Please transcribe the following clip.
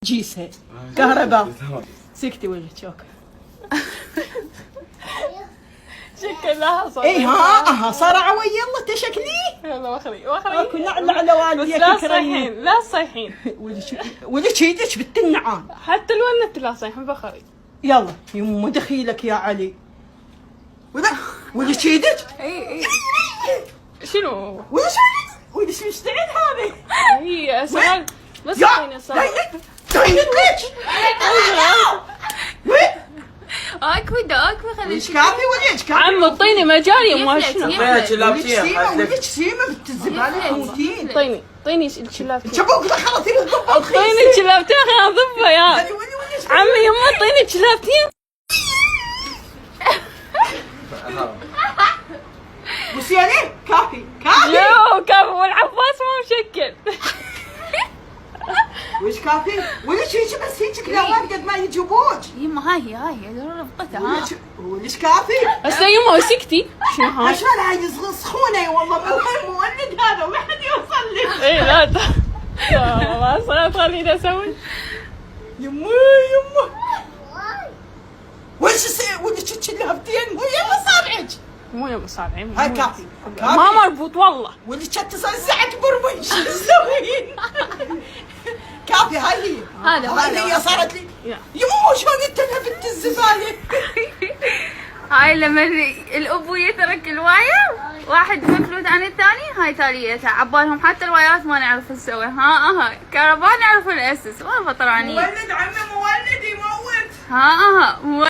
جيسها كهرباء. سكتي وجهك شكلها صار. اي ها صار عوي. يلا تشكلي. يلا وخري كنا على والديك لا صيحين لا صيحين. ولك ايدك بالتنعان. حتى الونت لا صيحين بخري. يلا يمه دخيلك يا علي. ولك ايدك. اي شنو؟ ولك مستعد هذه. هي سؤال بس يا اعطيني صار. ليش اكو خلي ايش كافي وليش كافي. عم اعطيني مجال يا ما شنو. ولك سيمه بالزباله تموتين. اعطيني الشلابتين. شبوك دخلتي بالضبط. اعطيني الشلابتين خليني اضبها يا عمي. يما اعطيني الشلابتين. بس يعني كافي يو كافي والعباس ما مشكل. وش كافي؟ وليش هيك بس هيك كلاوات قد ما يجيبوك. يما هاي ربطتها ها. وليش كافي؟ هسه يما سكتي. شنو هاي؟ عشان هاي سخونه والله مولد هذا وما حد يوصل لي. اي لا ما صارت خليني اسوي. يما وليش تشلهبتين مو يا مصابعك. مو يا مصابعي. هاي كافي ما مربوط والله. وليش تسزعك برمش. شو تسوين؟ كافي هاي هي صارت لي. يمو شلون تلهبت الزباله. هاي لما الابو يترك الواير واحد مفلوت عن الثاني. هاي تاليتها عبالهم حتى الوايرات ما نعرف نسوي. ها كهرباء نعرف الاسس. ما فطرانية. مولد عمي مولد يموت. ها